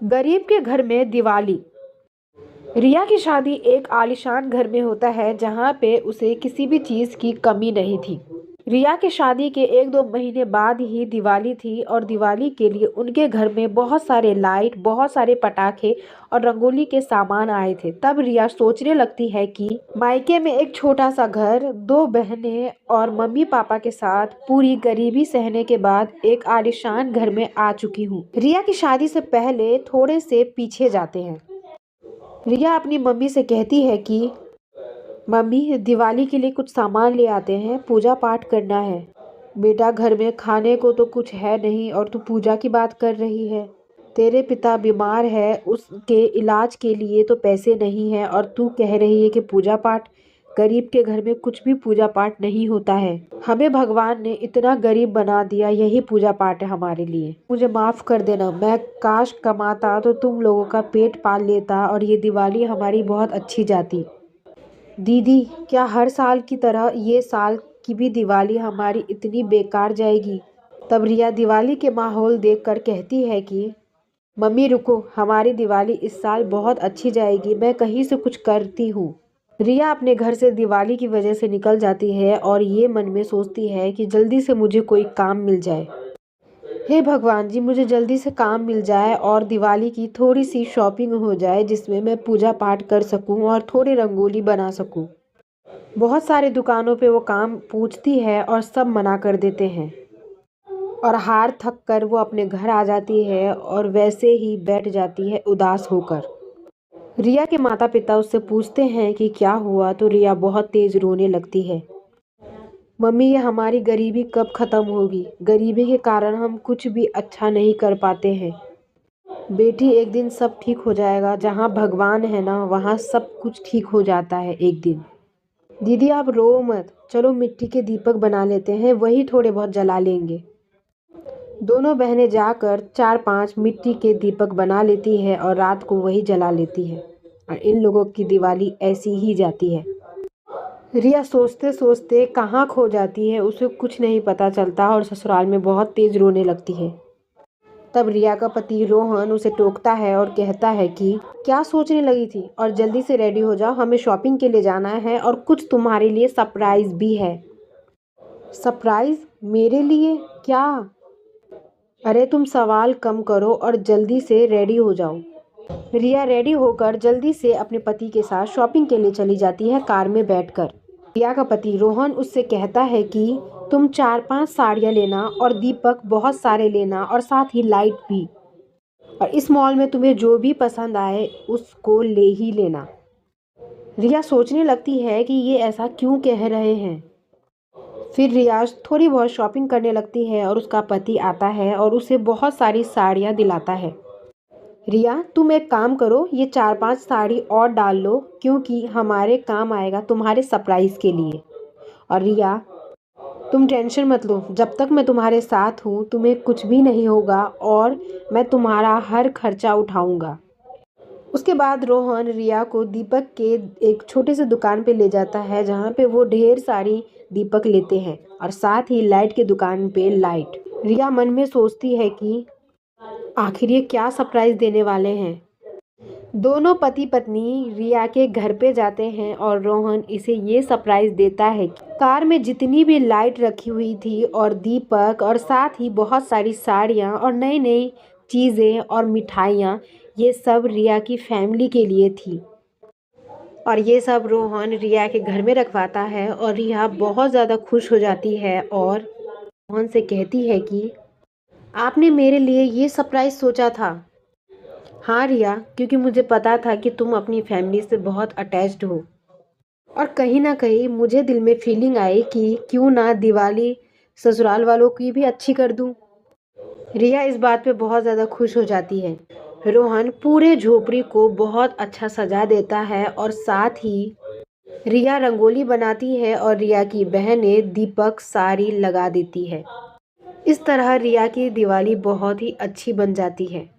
गरीब के घर में दिवाली। रिया की शादी एक आलीशान घर में होता है जहाँ पे उसे किसी भी चीज़ की कमी नहीं थी। रिया की शादी के 1-2 महीने बाद ही दिवाली थी और दिवाली के लिए उनके घर में बहुत सारे लाइट, बहुत सारे पटाखे और रंगोली के सामान आए थे। तब रिया सोचने लगती है कि मायके में एक छोटा सा घर, 2 बहनें और मम्मी पापा के साथ पूरी गरीबी सहने के बाद एक आलीशान घर में आ चुकी हूँ। रिया की शादी से पहले थोड़े से पीछे जाते हैं। रिया अपनी मम्मी से कहती है कि मम्मी, दिवाली के लिए कुछ सामान ले आते हैं, पूजा पाठ करना है। बेटा, घर में खाने को तो कुछ है नहीं और तू पूजा की बात कर रही है। तेरे पिता बीमार है, उसके इलाज के लिए तो पैसे नहीं है और तू कह रही है कि पूजा पाठ। गरीब के घर में कुछ भी पूजा पाठ नहीं होता है। हमें भगवान ने इतना गरीब बना दिया, यही पूजा पाठ है हमारे लिए। मुझे माफ़ कर देना, मैं काश कमाता तो तुम लोगों का पेट पाल लेता और ये दिवाली हमारी बहुत अच्छी जाती। दीदी, क्या हर साल की तरह ये साल की भी दिवाली हमारी इतनी बेकार जाएगी? तब रिया दिवाली के माहौल देखकर कहती है कि मम्मी रुको, हमारी दिवाली इस साल बहुत अच्छी जाएगी, मैं कहीं से कुछ करती हूँ। रिया अपने घर से दिवाली की वजह से निकल जाती है और ये मन में सोचती है कि जल्दी से मुझे कोई काम मिल जाए। हे भगवान जी, मुझे जल्दी से काम मिल जाए और दिवाली की थोड़ी सी शॉपिंग हो जाए जिसमें मैं पूजा पाठ कर सकूं और थोड़ी रंगोली बना सकूं। बहुत सारे दुकानों पे वो काम पूछती है और सब मना कर देते हैं और हार थक कर वो अपने घर आ जाती है और वैसे ही बैठ जाती है उदास होकर। रिया के माता पिता उससे पूछते हैं कि क्या हुआ, तो रिया बहुत तेज रोने लगती है। मम्मी, ये हमारी गरीबी कब ख़त्म होगी? गरीबी के कारण हम कुछ भी अच्छा नहीं कर पाते हैं। बेटी, एक दिन सब ठीक हो जाएगा। जहाँ भगवान है ना, वहाँ सब कुछ ठीक हो जाता है एक दिन। दीदी, आप रो मत, चलो मिट्टी के दीपक बना लेते हैं, वही थोड़े बहुत जला लेंगे। दोनों बहनें जाकर 4-5 मिट्टी के दीपक बना लेती है और रात को वही जला लेती है और इन लोगों की दिवाली ऐसी ही जाती है। रिया सोचते सोचते कहाँ खो जाती है, उसे कुछ नहीं पता चलता और ससुराल में बहुत तेज रोने लगती है। तब रिया का पति रोहन उसे टोकता है और कहता है कि क्या सोचने लगी थी, और जल्दी से रेडी हो जाओ, हमें शॉपिंग के लिए जाना है और कुछ तुम्हारे लिए सरप्राइज भी है। सरप्राइज? मेरे लिए? क्या? अरे तुम सवाल कम करो और जल्दी से रेडी हो जाओ। रिया रेडी होकर जल्दी से अपने पति के साथ शॉपिंग के लिए चली जाती है कार में बैठकर। रिया का पति रोहन उससे कहता है कि तुम 4-5 साड़ियाँ लेना और दीपक बहुत सारे लेना और साथ ही लाइट भी, और इस मॉल में तुम्हें जो भी पसंद आए उसको ले ही लेना। रिया सोचने लगती है कि ये ऐसा क्यों कह रहे हैं। फिर रियाज थोड़ी बहुत शॉपिंग करने लगती है और उसका पति आता है और उसे बहुत सारी साड़ियाँ दिलाता है। रिया, तुम एक काम करो, ये 4-5 साड़ी और डाल लो क्योंकि हमारे काम आएगा तुम्हारे सरप्राइज़ के लिए। और रिया, तुम टेंशन मत लो, जब तक मैं तुम्हारे साथ हूँ तुम्हें कुछ भी नहीं होगा और मैं तुम्हारा हर खर्चा उठाऊँगा। उसके बाद रोहन रिया को दीपक के एक छोटे से दुकान पे ले जाता है जहाँ पे वो ढेर सारी दीपक लेते हैं और साथ ही लाइट के दुकान पे लाइट। रिया मन में सोचती है कि आखिर ये क्या सरप्राइज देने वाले हैं। दोनों पति पत्नी रिया के घर पे जाते हैं और रोहन इसे ये सरप्राइज देता है कि कार में जितनी भी लाइट रखी हुई थी और दीपक और साथ ही बहुत सारी साड़ियाँ और नई नई चीज़ें और मिठाइयाँ, ये सब रिया की फैमिली के लिए थी और ये सब रोहन रिया के घर में रखवाता है और रिया बहुत ज़्यादा खुश हो जाती है और रोहन से कहती है कि आपने मेरे लिए ये सरप्राइज सोचा था। हाँ रिया, क्योंकि मुझे पता था कि तुम अपनी फैमिली से बहुत अटैच्ड हो और कहीं ना कहीं मुझे दिल में फीलिंग आई कि क्यों ना दिवाली ससुराल वालों की भी अच्छी कर दूं। रिया इस बात पे बहुत ज़्यादा खुश हो जाती है। रोहन पूरे झोपड़ी को बहुत अच्छा सजा देता है और साथ ही रिया रंगोली बनाती है और रिया की बहनें दीपक सारी लगा देती है। इस तरह रिया की दिवाली बहुत ही अच्छी बन जाती है।